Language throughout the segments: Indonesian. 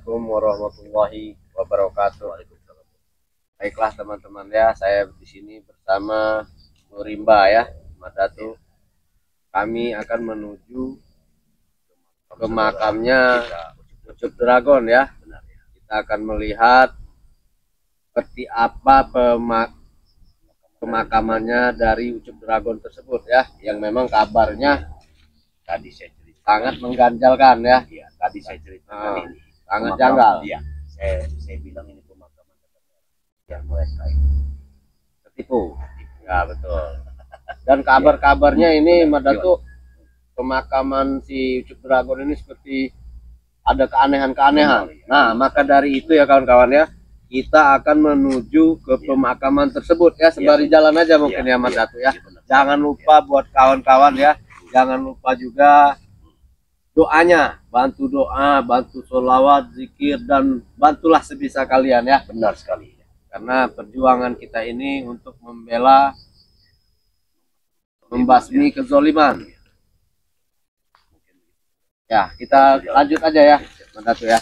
Assalamualaikum warahmatullahi wabarakatuh. Baiklah teman-teman ya, saya di sini bersama Nurimba ya, Madatu. Kami akan menuju ke makamnya Ucup Dragon ya. Kita akan melihat seperti apa pemakamannya dari Ucup Dragon tersebut ya, yang memang kabarnya Tadi saya cerita, sangat mengganjalkan ya. iya, tadi saya ceritakan ini Sangat Pemakam- janggal. Iya, saya bilang ini pemakaman yang mereka itu Tertipu. Ya betul. Dan kabar-kabarnya ini Madatu, pemakaman si Ucup Dragon ini seperti ada keanehan-keanehan. Nah, maka dari itu ya kawan-kawan ya, kita akan menuju ke pemakaman tersebut ya, sembari jalan aja mungkin ya Madatu ya. Jangan lupa buat kawan-kawan ya, jangan lupa juga doanya, bantu doa, bantu sholawat, zikir, dan bantulah sebisa kalian ya. benar sekali. Karena perjuangan kita ini untuk membela, membasmi kezoliman. Ya, kita lanjut aja ya, Madatu ya.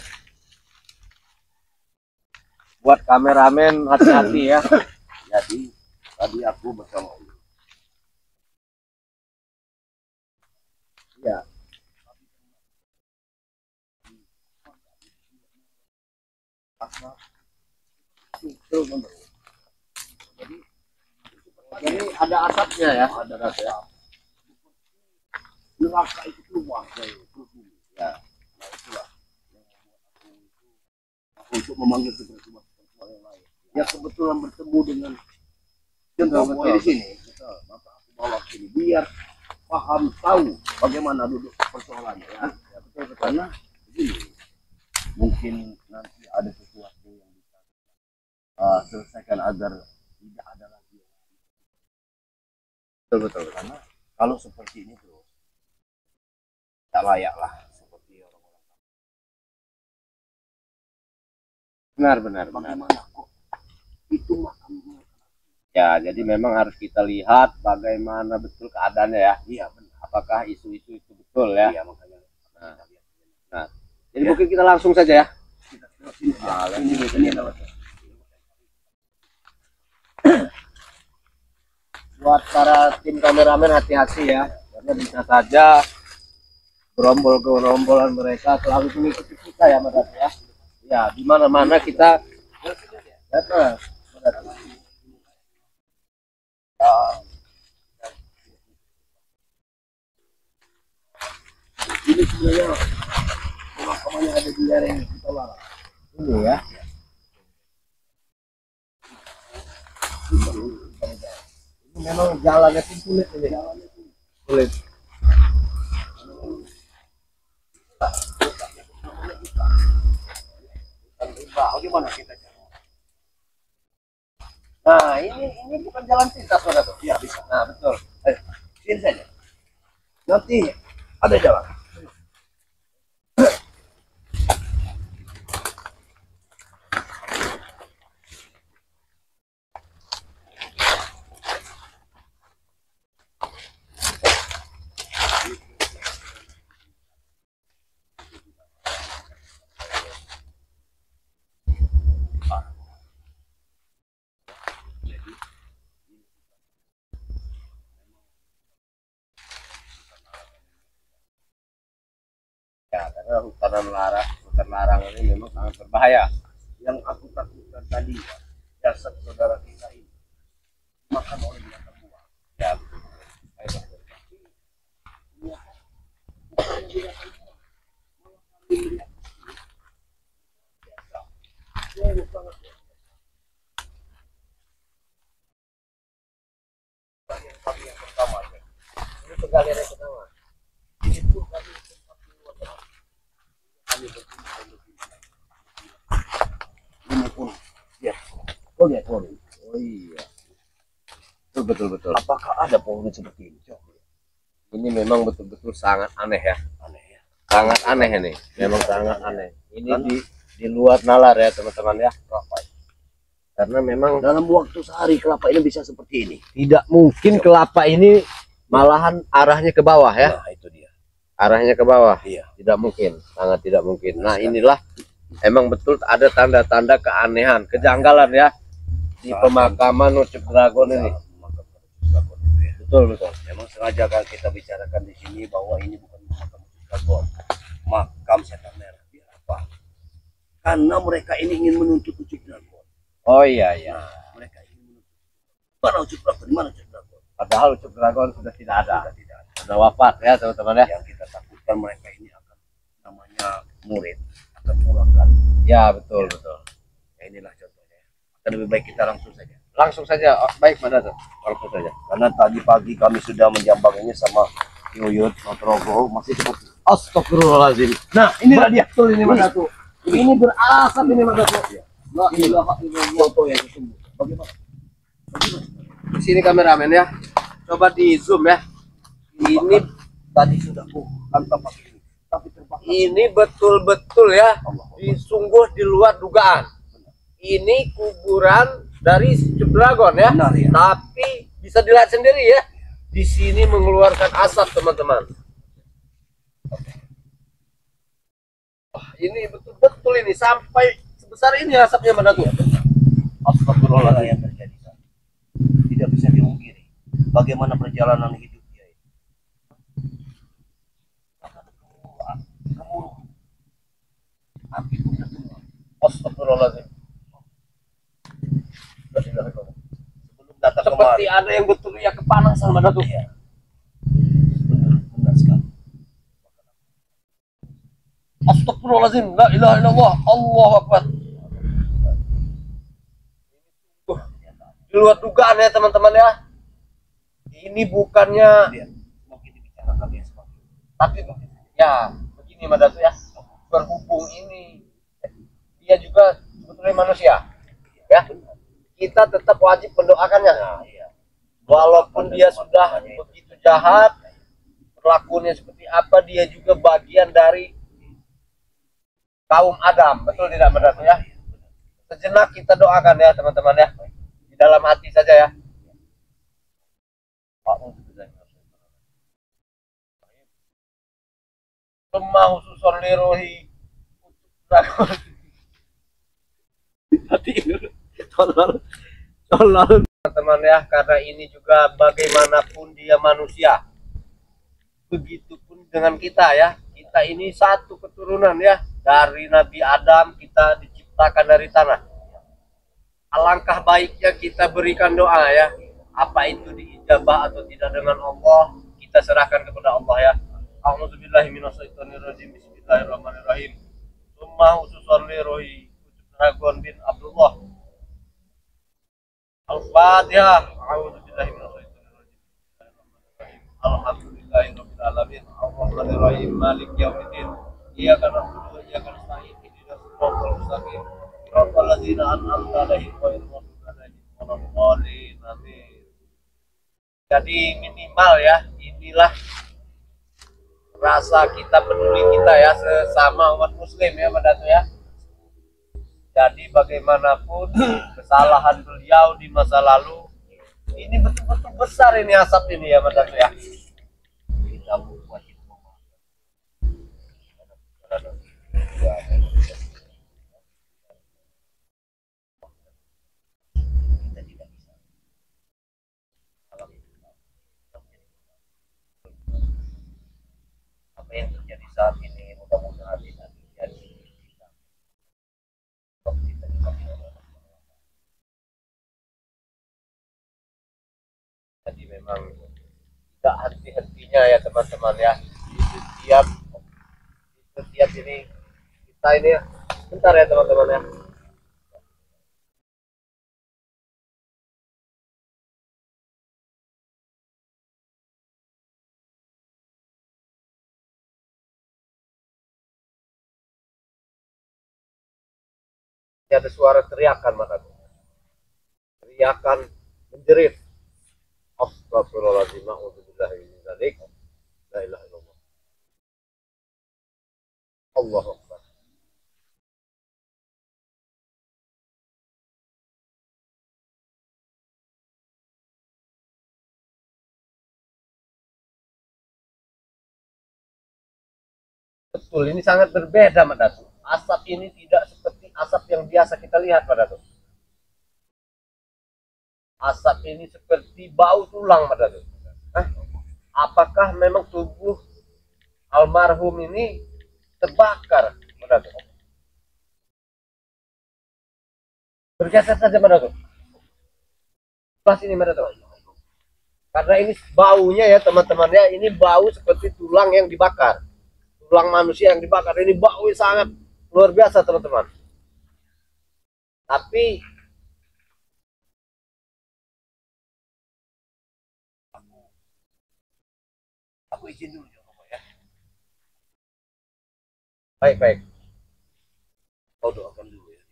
Buat kameramen hati-hati ya. Jadi tadi aku bersama Ya. Jadi ada asapnya ya, ada asap. neraka itu keluar dari perut bumi. Ya, nah itulah yang membuat aku untuk memanggil sebuah yang lain. Ya kebetulan bertemu dengan Boy di sini. Betul. Maka aku bawa ke sini biar paham tahu bagaimana duduk persoalannya ya. Ya betul, betul. Karena begini, mungkin nanti ada sesuatu yang bisa selesaikan agar tidak ada lagi. Betul, betul. Karena kalau seperti ini terus tak layak lah seperti orang-orang. Benar, benar, benar. Bagaimana kok itu makam? Ya, jadi memang harus kita lihat bagaimana betul keadaannya ya. Iya benar. Apakah isu-isu itu betul ya? Iya makanya. Nah, jadi mungkin kita langsung saja ya. Kita sini. Ini adalah Buat para tim kameramen hati-hati ya, karena bisa saja gerombol-gerombolan mereka selalu mengikuti kita ya, Madatu ya. Ya, di mana-mana kita datang. ini sebenarnya pemakamannya ada di lereng kita larang. Ini ya. Ini memang jalannya pun sulit ini. Sulit. Bagaimana kita cara? Nah, ini bukan jalan pintas, Madatu. Iya bisa. Nah, betul. Sini saja. Nanti ada jalan. Ya, karena hutan larang ini memang sangat berbahaya. Yang aku takutkan tadi jasad saudara kita ini makan oleh binatang buas. Ya, Yang pertama ya. ini penggalian yang pertama. Ini pun kami sempat keluar dari kami berkumpul ini pun ya. Oh lihat pohon. Oh iya. Betul. Apakah ada pohon seperti ini? Ini memang betul-betul sangat aneh ya. Aneh ya. Sangat aneh ini. Memang sangat aneh. Ini di luar nalar ya, teman-teman ya. Kelapa. Karena memang Dalam waktu sehari kelapa ini bisa seperti ini. tidak mungkin kelapa ini malahan arahnya ke bawah ya. Nah, itu dia. Arahnya ke bawah. Iya. Tidak mungkin, sangat tidak mungkin. Nah, inilah emang betul ada tanda-tanda keanehan, kejanggalan ya di pemakaman Ucup Dragon ini. Betul betul. Memang sengaja kan kita bicarakan di sini bahwa ini bukan makam Dragon, makam setan merah. Biar apa? Karena mereka ini ingin menuntut Ucup Dragon. Oh iya iya. Nah, mereka ingin menuntut. Mana Ucup Dragon? Di mana Ucup Dragon? Padahal Ucup Dragon sudah tidak ada. Sudah tidak ada. Sudah wafat ya teman-teman ya. Yang kita takutkan mereka ini akan namanya murid akan pulangkan. Ya betul betul. Ya, inilah contohnya. Akan lebih baik kita langsung saja. Langsung saja. Oh, baik Mas Datuk. Langsung saja. Karena tadi pagi kami sudah menjambang ini sama Yuyut Notrogo masih seperti. Astagfirullahaladzim. Nah, inilah dia. Betul ini Mas Datuk. Ini berasap ini Mas Datuk. La ilaha illallah. Contoh yang sesungguhnya. Bagaimana? Di sini kameramen ya. Coba di zoom ya. Ini Tadi sudah tanpa pakai ini, tapi terbakar. ini betul-betul ya. Sungguh di luar dugaan. Ini kuburan dari Ucup Dragon ya. Benar, ya. Tapi bisa dilihat sendiri ya. Di sini mengeluarkan asap teman-teman. Wah, ini betul-betul ini sampai sebesar ini asapnya Mas Datuk. Astagfirullahaladzim yang terjadi. Tidak bisa dipungkiri. Bagaimana perjalanan hidup dia ini. Api pun terkeluar. Astagfirullahaladzim. Sebelum datang Seperti kemari. ada yang betul ya kepanasan Mas Datuk. Ya. Benar sekali. Astagfirullahaladzim. La ilaha illallah. Allahu Akbar. Di luar dugaan ya teman-teman ya. Ini bukannya Dia semakin dibicarakan dia semakin. tapi ya begini Mas Datuk ya. Berhubung ini dia juga sebetulnya manusia ya. Kita tetap wajib mendoakannya. Nah, iya. Walaupun dia sudah begitu jahat, perlakuannya seperti apa, dia juga bagian dari kaum Adam. Betul tidak Mas Datuk ya? Sejenak kita doakan ya teman-teman ya. Di dalam hati saja ya. Lemah khususon lirohi teman-teman ya, karena ini juga bagaimanapun dia manusia, begitupun dengan kita ya. Kita ini satu keturunan ya, dari Nabi Adam, kita diciptakan dari tanah. Alangkah baiknya kita berikan doa ya. Apa itu diijabah atau tidak dengan Allah, kita serahkan kepada Allah ya. A'udzubillahi minasyaitonirrajim. Bismillahirrahmanirrahim. Summa khususon lirohi Ucup Dragon bin Abdullah. Al-Fatihah. A'udzubillahi minasyaitonirrajim. Alhamdulillahirabbil alamin. Arrahmanirrahim. Maliki yaumiddin. Iyyaka na'budu wa iyyaka nasta'in. Ihdinas siratal mustaqim. Siratal ladzina an'amta 'alaihim ghairil maghdubi 'alaihim waladdallin. Amin. Jadi minimal ya, inilah rasa kita peduli kita ya sesama umat muslim ya Mas Datuk ya. Jadi bagaimanapun kesalahan beliau di masa lalu, ini betul-betul besar ini asap ini ya Mas Datuk ya. Kita wajib kita tidak bisa. Apa yang terjadi saat ini mudah-mudahan tidak terjadi. Kita Jadi memang tidak henti-hentinya ya teman-teman ya. Di setiap ini kita ini bentar ya teman-teman ya. Ada suara teriakan Mas Datuk. Teriakan menjerit. Astagfirullahaladzim. A'udzubillahi min dzalik. La ilaha illallah. Allahu Akbar. Betul, ini sangat berbeda Mas Datuk. asap ini tidak seperti asap yang biasa kita lihat pada tuh. Asap ini seperti bau tulang pada tuh. Apakah memang tubuh almarhum ini terbakar pada tuh? Bergeser saja pada tuh. Pas ini pada tuh. Karena ini baunya ya teman-teman ya, ini bau seperti tulang yang dibakar. Tulang manusia yang dibakar, ini bau sangat luar biasa teman-teman. Tapi aku izin dulu ya. Baik. Kau doakan dulu ya.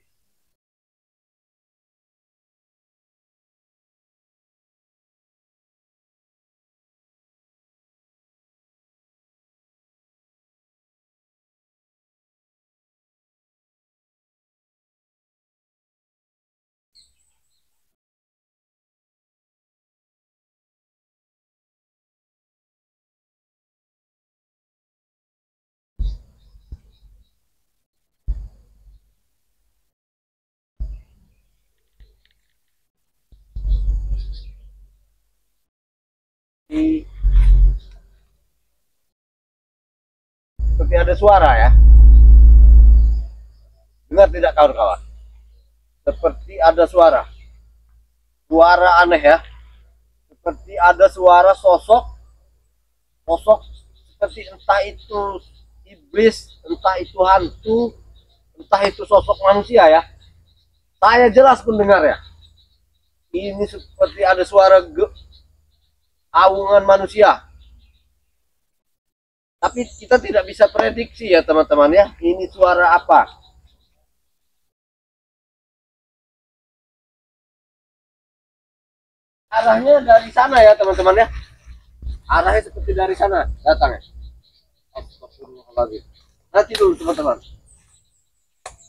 seperti ada suara ya. Dengar tidak kawan-kawan? Seperti ada suara. Suara aneh ya. Seperti ada suara sosok seperti entah itu iblis, entah itu hantu, entah itu sosok manusia ya. Saya jelas mendengar ya. Ini seperti ada suara aungan manusia. Tapi kita tidak bisa prediksi ya teman-teman ya. Ini suara apa? Arahnya dari sana ya teman-teman ya. Arahnya seperti dari sana datang ya. Astagfirullahaladzim. Nanti dulu teman-teman.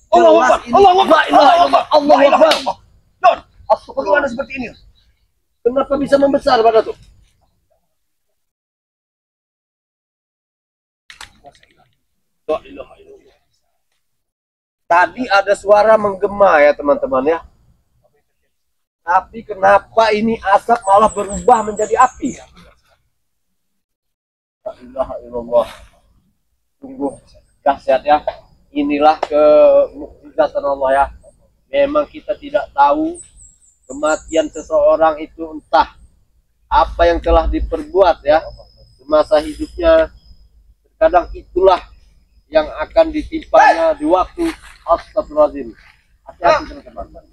Allahu Akbar. Allahu Akbar. Allahu Akbar. Don, bagaimana seperti ini? Kenapa bisa membesar pada tuh? Tadi ada suara menggema ya teman-teman ya. Tapi kenapa ini asap malah berubah menjadi api? La ilaha illallah. Sungguh dahsyat ya. Inilah kemukjizatan Allah ya. Memang kita tidak tahu kematian seseorang itu entah apa yang telah diperbuat ya semasa hidupnya. Terkadang itulah yang akan ditimpanya di waktu astagfirullahaladzim. Hati-hati teman-teman.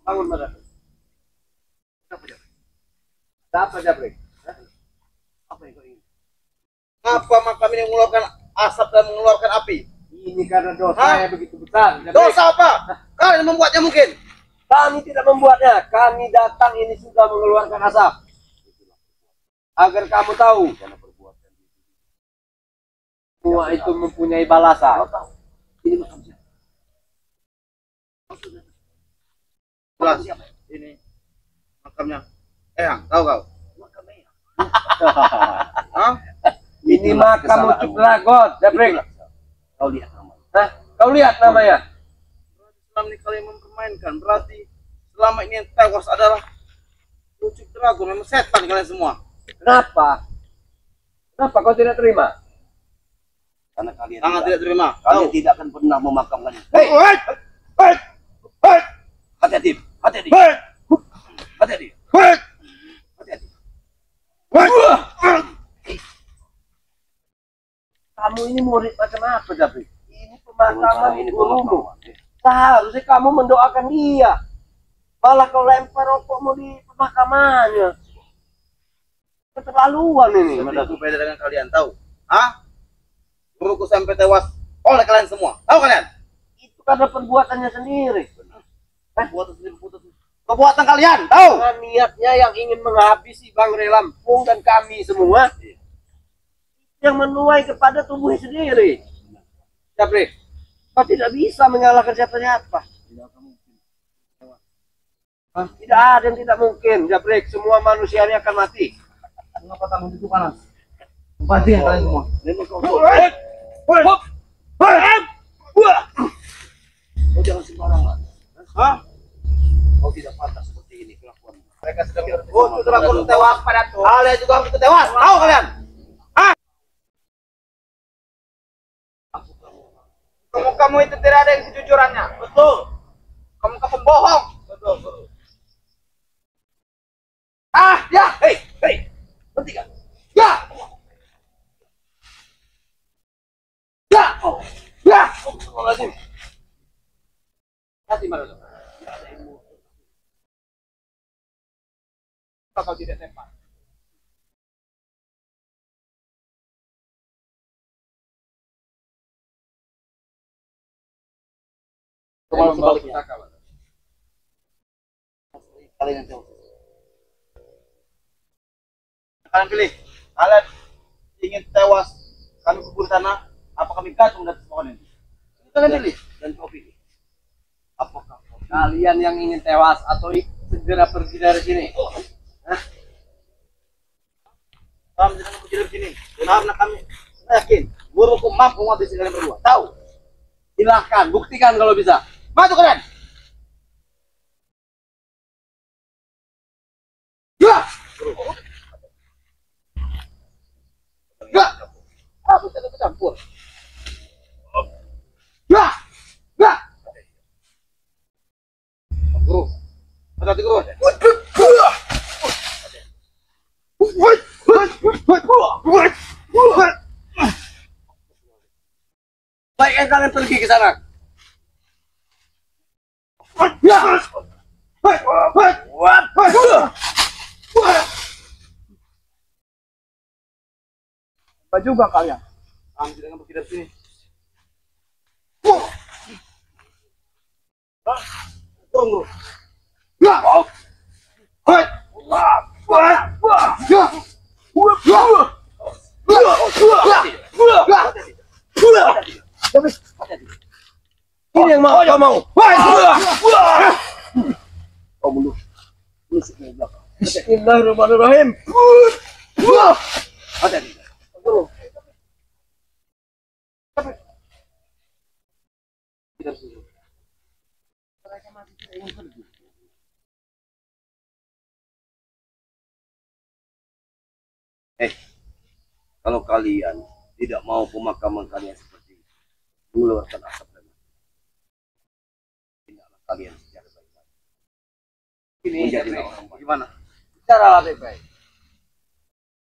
Bangun pada. Apa Jabrik? Apa yang kau ingin? Apa makam ini mengeluarkan asap dan mengeluarkan api? Ini karena dosa yang begitu besar. Jabrik. Dosa apa? Kalian membuatnya mungkin. Kami tidak membuatnya. Kami datang ini sudah mengeluarkan asap. Agar kamu tahu. Semua itu mempunyai balasan. Ini makam siapa? Jelas. Ini makamnya Eyang, tahu kau? Makam Eyang. Hah? Ini makam Ucup Dragon, Jabrik. Kau lihat namanya. Hah? Kau lihat namanya? Selama ini kalian mempermainkan, berarti selama ini yang tewas adalah Ucup Dragon, memang setan kalian semua. Kenapa? Kenapa kau tidak terima? Karena kalian sangat tidak terima. Kalian tidak akan pernah memakamkannya. Hei! Hati-hati, hati-hati. Hati-hati. Hati-hati. Kamu ini murid macam apa, Jabrik? Ini pemakaman gurumu. Seharusnya kamu mendoakan dia. Malah kau lempar rokokmu di pemakamannya. Keterlaluan ini. Aku beda dengan kalian, tahu? Hah? Guruku sampai tewas oleh kalian semua. Tahu kalian? Itu karena perbuatannya sendiri. Perbuatan kalian, tahu? Dengan niatnya yang ingin menghabisi Bang Relampung dan kami semua. Yang menuai kepada tubuhnya sendiri. Jabrik, kau tidak bisa menyalahkan siapa-siapa. Tidak ada yang tidak mungkin, Jabrik. Semua manusia ini akan mati. Mengapa tangan itu panas? Mati ya kalian semua. Kau jangan sembarangan. Hah? Kau tidak pantas seperti ini kelakuan. Mereka sedang untuk Dragon tewas pada tuh. Kalian juga harus tewas. Tahu kalian? Hah? Kamu itu tidak ada yang kejujurannya. Betul. Kamu pembohong. Betul. Ah, ya, hei, berhenti kan? Ya, lagi. Hati mana tu? Kau tidak tembak. Kau sebaliknya. Kalian yang tahu. Kalian pilih. Kalian ingin tewas kami kubur tanah, apa kami gantung di atas pohon ini? Kalian pilih dan kau pilih. Apakah kalian yang ingin tewas atau segera pergi dari sini? Hah? Kami jangan pergi dari sini. Karena kami yakin guruku mampu menghabisi kalian berdua. Tahu? Silahkan, buktikan kalau bisa. Maju kalian. Ya. Ya. Aku tidak bercampur. Ya. Ya. Guru. Hati guru. Baikkan kalian pergi ke sana. Ya. Apa juga kalian? Kami tidak pergi dari sini. Tunggu. Ya. Ini yang mau kau mau. Kau mulut. Bismillahirrahmanirrahim. Hati-hati. Mereka masih tidak ingin pergi. Kalau kalian tidak mau pemakaman kalian seperti ini, mengeluarkan asap dan tidaklah kalian secara baik-baik. Ini gimana? Cara baik-baik.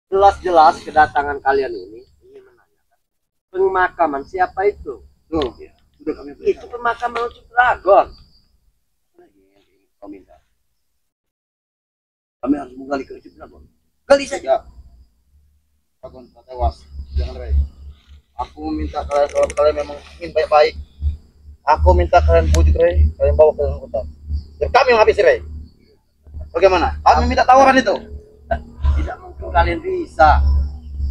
Jelas-jelas kedatangan kalian ini ingin menanyakan pemakaman siapa itu? Oh, ya. Sudah kami beritahu. Itu pemakaman untuk Dragon. Kau minta. Kami harus menggali ke Dragon. Gali saja. Dragon tewas. Jangan baik. Aku meminta kalian, kalau kalian memang ingin baik-baik, aku minta kalian bujuk Ray, kalian bawa ke dalam hutan. Dan kami menghabisi Ray. Bagaimana? Kami minta tawaran itu. Tidak mungkin kalian bisa.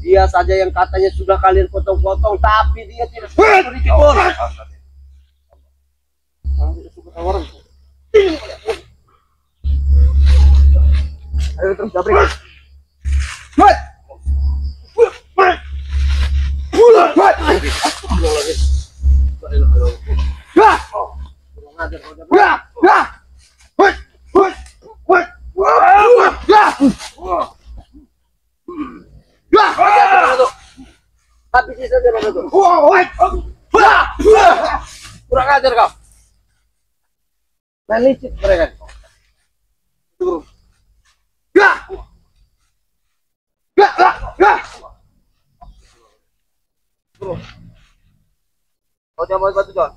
Dia saja yang katanya sudah kalian potong-potong, tapi dia tidak suka sedikit pun. Tidak suka tawaran. Ayo terus jabrik. Mat. Habis saja itu. Kurang ajar kau. Main licik mereka. Turun. Kau jangan batu John.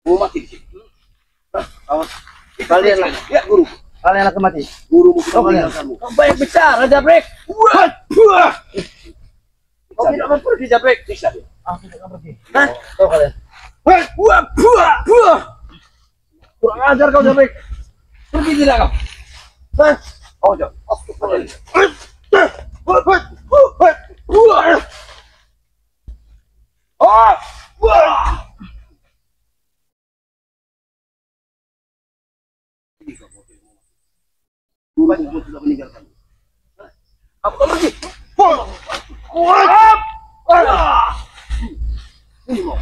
Mati di situ. Kalian lah. Ya, guru. Kalian akan mati. Gurumu sudah meninggalkanmu. Kau banyak bicara, Jabrek. Kau tidak mau pergi, Jabrek. Siksa dia. Aku tidak mau pergi. Hah? Kau kalian. Kurang ajar kau, Jabrek. Pergi tidak kau? Hah? Oh, jangan. Gurumu sudah meninggalkanmu. Aku tak pergi. Ini mau.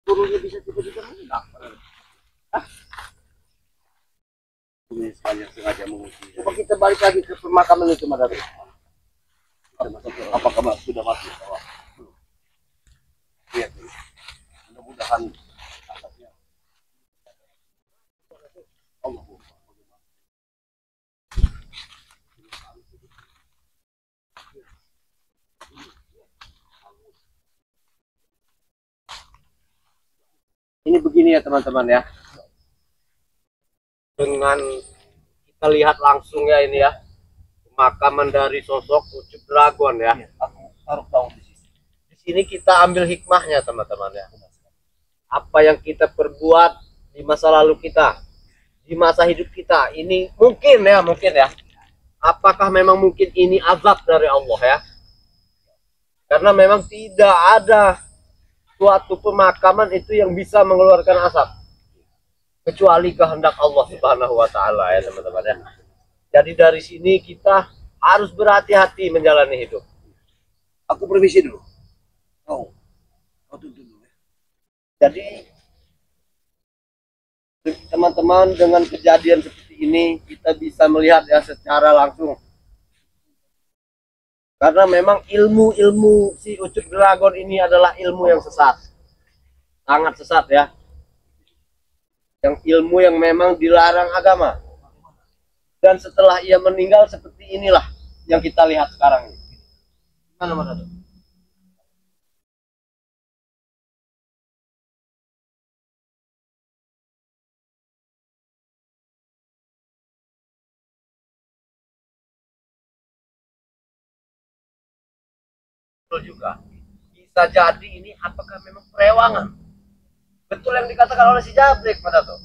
Gurunya bisa tiba-tiba meninggal. Ini sekalian sengaja menguji. Coba kita balik lagi ke pemakaman itu, Madari. Apakah Mas sudah mati? Lihat ini. Mudah-mudahan asapnya. Allah. Ini begini ya teman-teman ya. Dengan kita lihat langsung ya ini ya. Pemakaman dari sosok Ucup Dragon ya. Aku taruh tahun di sini. Di sini kita ambil hikmahnya teman-teman ya. Apa yang kita perbuat di masa lalu kita, di masa hidup kita, ini mungkin ya. Apakah memang mungkin ini azab dari Allah ya? Karena memang tidak ada suatu pemakaman itu yang bisa mengeluarkan asap kecuali kehendak Allah Subhanahu wa taala ya teman-teman ya. Jadi dari sini kita harus berhati-hati menjalani hidup. Aku permisi dulu. Kau tuntun dulu ya. Jadi teman-teman dengan kejadian seperti ini kita bisa melihat ya secara langsung. Karena memang ilmu si Ucup Dragon ini adalah ilmu yang sesat. Sangat sesat ya. Yang ilmu yang memang dilarang agama. Dan setelah ia meninggal seperti inilah yang kita lihat sekarang ini. Mana mana tuh? Juga bisa jadi ini apakah memang perewangan? Betul yang dikatakan oleh si Jabrek pada tuh.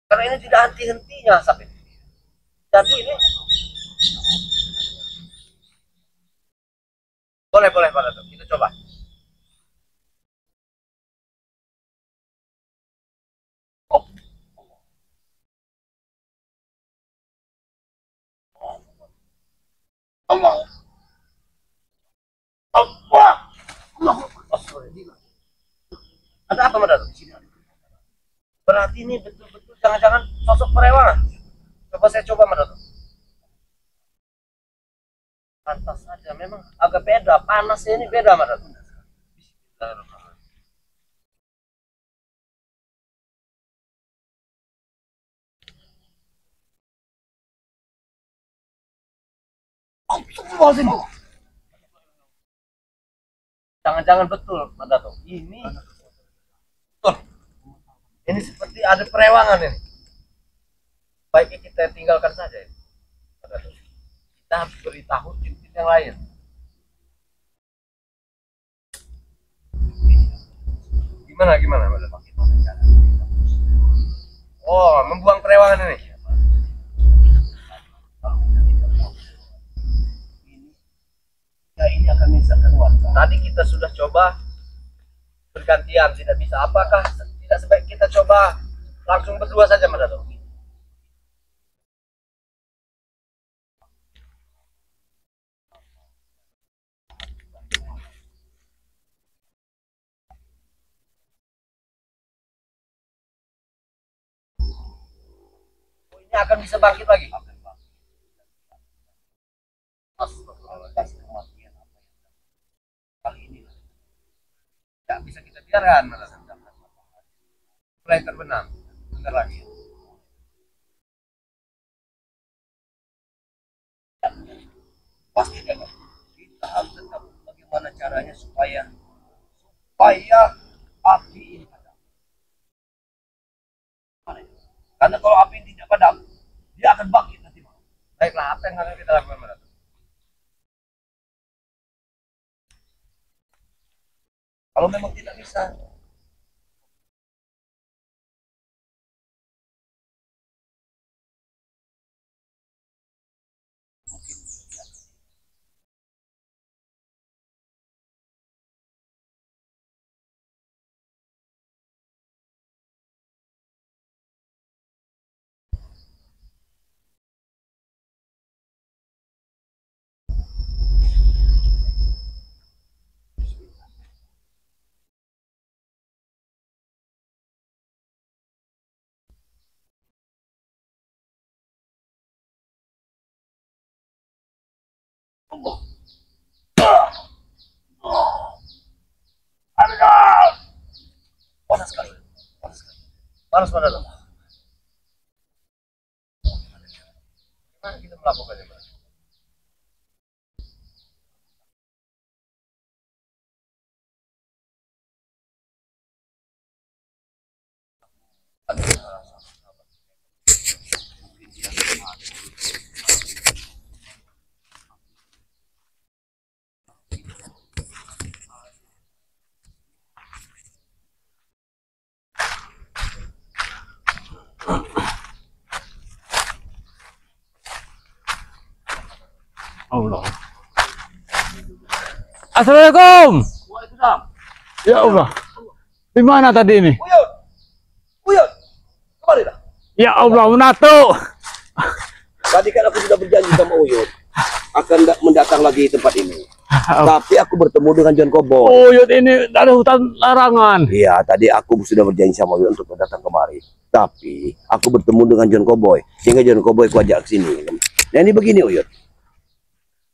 Karena ini tidak henti-hentinya asap ini. Jadi ini boleh pada tuh. Kita coba. Oh. Allah. Allah. Allah. Ada apa Madar? Berarti ini betul-betul jangan-jangan sosok perewangan. Coba saya coba Madar. Pantas saja memang agak beda, panasnya ini beda Madar. Jangan-jangan betul Madar. Ini betul. Ini seperti ada perewangan ini. Baiknya kita tinggalkan saja ini. Kita harus beritahu tim yang lain. Gimana? Oh, membuang perewangan ini. Ini akan menyesatkan warga. Tadi kita sudah coba bergantian, tidak bisa. Apakah tidak sebaik kita coba langsung berdua saja, Madado? akan bisa bangkit lagi. Akan bangkit. Astagfirullahaladzim. Kematian apa yang kali ini Tidak bisa kita biarkan. Mulai terbenam. Bentar lagi. pasti tidak. Kita harus tetap bagaimana caranya supaya api ini padam. Karena kalau api ini tidak padam, dia akan bangkit nanti malam. Baiklah, apa yang akan kita lakukan, Ratu? Kalau memang tidak bisa, panas sekali. Panas sekali. Panas pada lo. Gimana kita melakukannya, Pak? Allah. Assalamualaikum. Waalaikumsalam. Ya Allah. Di mana tadi ini? Uyut, Uyut, kembali dah. Ya Allah, Menato. Tadi kan aku sudah berjanji sama Uyut akan mendatang lagi di tempat ini. Tapi aku bertemu dengan John Cowboy. Uyut ini dari hutan larangan. Iya, tadi aku sudah berjanji sama Uyut untuk datang kemari. Tapi aku bertemu dengan John Cowboy, sehingga John Cowboy ku ajak ke sini. Nah ini begini Uyut.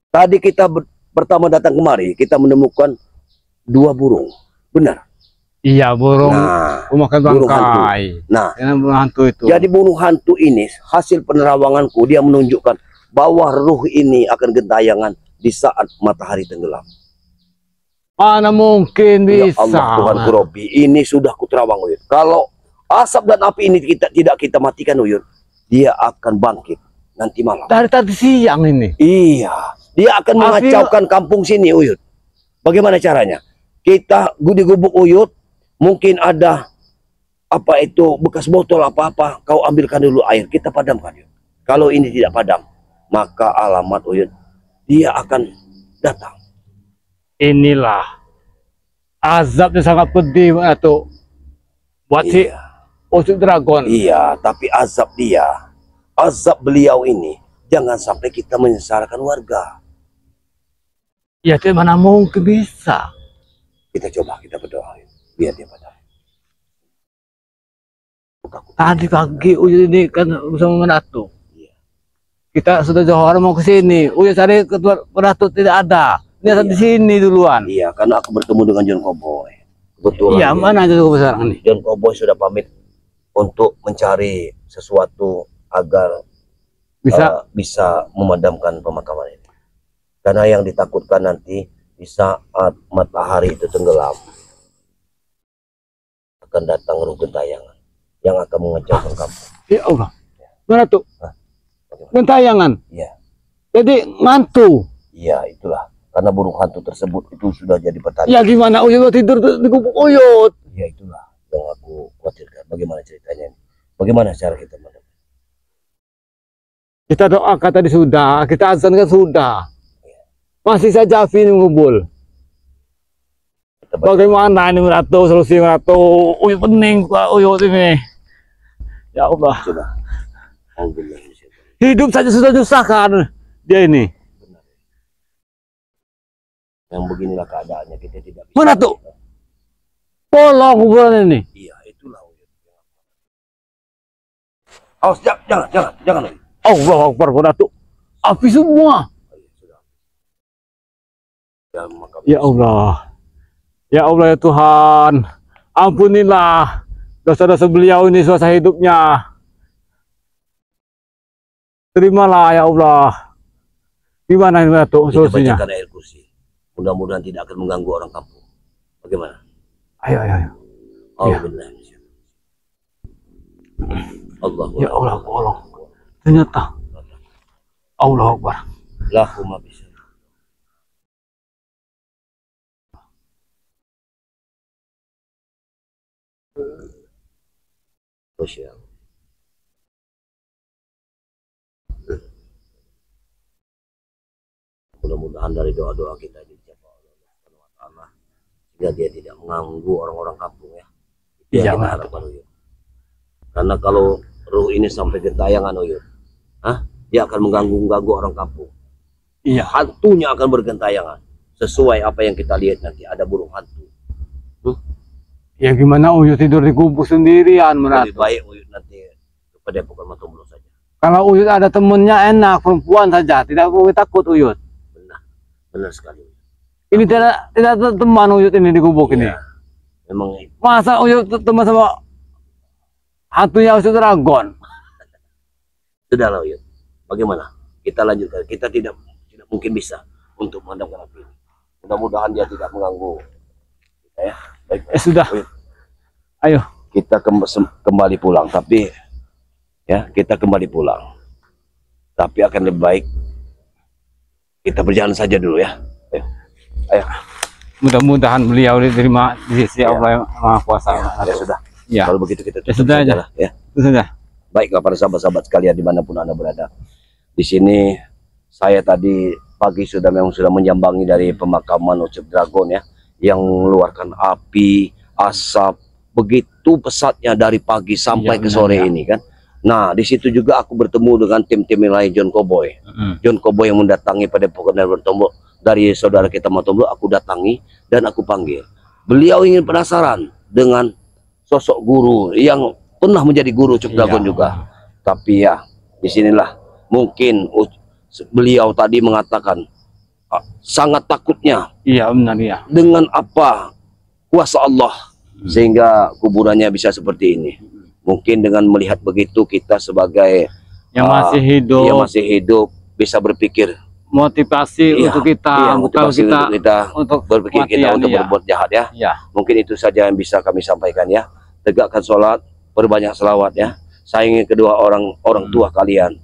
Tadi kita pertama datang kemari, kita menemukan 2 burung. Benar? Iya, burung. Nah, Makan burung hantu. bangkai. Nah, Yang burung hantu itu. jadi burung hantu ini hasil penerawanganku, dia menunjukkan bahwa ruh ini akan gentayangan di saat matahari tenggelam. Mana mungkin Ya bisa. Allah Tuhanku Robbi, ini sudah kuterawang Uyut. Kalau asap dan api ini tidak kita matikan Uyut, dia akan bangkit nanti malam. Dari tadi siang ini. Iya, dia akan mengacaukan kampung sini Uyut. Bagaimana caranya? Kita di gubuk Uyut, mungkin ada apa itu bekas botol apa-apa, kau ambilkan dulu air, kita padamkan Uyut. Kalau ini tidak padam, maka alamat Uyut, dia akan datang. Inilah azabnya sangat pedih atau buat si Iya. Ucup Dragon. Iya, tapi azab beliau ini jangan sampai kita menyengsarakan warga. Ya, tidak mana mungkin bisa. Kita coba, kita berdoa biar dia padam. Tadi pagi Uyut ini kan bersama Menato. Iya. Kita sudah jauh mau ke sini. Uyut cari ketua Menato tidak ada. Dia di sini duluan. Iya, karena aku bertemu dengan John Cowboy. Kebetulan. Iya, mana aja sekarang nih. John Cowboy sudah pamit untuk mencari sesuatu agar bisa memadamkan pemakaman ini. Karena yang ditakutkan nanti di saat matahari itu tenggelam akan datang ruh gentayangan yang akan mengacaukan kampung. Ya Allah. Mana tuh? Bagaimana? Gentayangan. Iya, Jadi ngantu. iya itulah. Karena burung hantu tersebut itu sudah jadi petani. Ya gimana Uyut tidur di gubuk Uyut? Ya itulah yang aku khawatirkan. Bagaimana ceritanya ini? Bagaimana cara kita memadamkan? Kita doakan tadi sudah, kita azan kan sudah. Masih saja api ini mengumpul. Kita baca. Bagaimana ini Menato, solusi Menato? Uyut pening Pak Uyut ini. Ya Allah. Coba. Alhamdulillah. Hidup saja sudah nyusahkan dia ini. Yang beginilah keadaannya, kita tidak bisa. Mana tuh? Polong kuburan ini. Iya, itulah. Awas, jangan. Allah Akbar, Pak Datuk. Api semua. Ya Allah. Ya Allah ya Tuhan. Ampunilah dosa-dosa beliau ini selama hidupnya. Terimalah ya Allah. Gimana ini Datuk Kita solusinya? bacakan air kursi. Mudah-mudahan tidak akan mengganggu orang kampung. Bagaimana? Ayo. Allah Ya Allah, Allah. Ternyata Allah Akbar. Lahumma bisa. Masya Allah. Mudah-mudahan dari doa-doa kita dijawab oleh Allah Subhanahu wa Ta'ala, sehingga dia tidak mengganggu orang-orang kampung ya. Itu yang kita harapkan, Uyut. Karena kalau ruh ini sampai gentayangan, Uyut, dia akan mengganggu orang kampung. Iya. Hantunya akan bergentayangan. Sesuai apa yang kita lihat nanti, ada burung hantu. Ya gimana Uyut tidur di gubuk sendirian Lebih menat. baik Uyut nanti kepada Padepokan Matomblo saja. Kalau Uyut ada temennya enak, perempuan saja, tidak perlu takut Uyut. Benar sekali. Ini tidak ada teman Uyut ini di gubuk ini. Memang Masa Uyut teman sama hantunya Uyut Dragon? sudahlah Uyut. Bagaimana? Kita lanjutkan. Kita tidak mungkin bisa untuk memadamkan api. Mudah-mudahan dia tidak mengganggu kita ya. Baik. Sudah. Uyut. Ayo. Kita kembali pulang, tapi ya kita kembali pulang. Tapi akan lebih baik kita berjalan saja dulu ya. Ayo. Mudah-mudahan beliau diterima di sisi Allah yang Maha Kuasa. Ya sudah. Ya. Kalau begitu kita tutup sudah saja aja. lah, ya. Itu saja. Baiklah para sahabat-sahabat sekalian dimanapun Anda berada. Di sini saya tadi pagi sudah menyambangi dari pemakaman Ucup Dragon ya, yang mengeluarkan api, asap begitu pesatnya dari pagi sampai ke sore ini kan. Nah, di situ juga aku bertemu dengan tim-tim lain John Cowboy. John Cowboy yang mendatangi Padepokan Matomblo dari saudara kita Matomblo, aku datangi dan aku panggil. Beliau ingin penasaran dengan sosok guru yang pernah menjadi guru Ucup Dragon juga. Tapi ya, disinilah mungkin beliau tadi mengatakan sangat takutnya. Iya benar ya. Dengan apa kuasa Allah sehingga kuburannya bisa seperti ini. Mungkin dengan melihat begitu kita sebagai yang masih hidup bisa berpikir motivasi untuk kita, motivasi untuk kita untuk berpikir kita untuk berbuat jahat ya. Mungkin itu saja yang bisa kami sampaikan ya. Tegakkan sholat, perbanyak selawat ya. Sayangi kedua orang tua kalian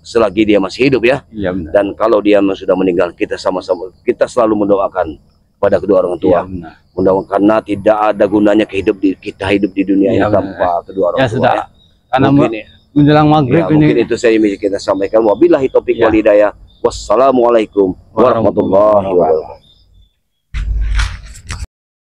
selagi dia masih hidup ya. Dan kalau dia sudah meninggal, kita sama-sama kita selalu mendoakan pada kedua orang tua. Mudah-mudahan karena tidak ada gunanya kita hidup di dunia ini tanpa kedua orang tua. Sudah. Ya. Karena mungkin, menjelang maghrib ini. Mungkin itu saya bisa kita sampaikan. Wabillahi taufiq wal hidayah. Wassalamualaikum warahmatullahi wabarakatuh.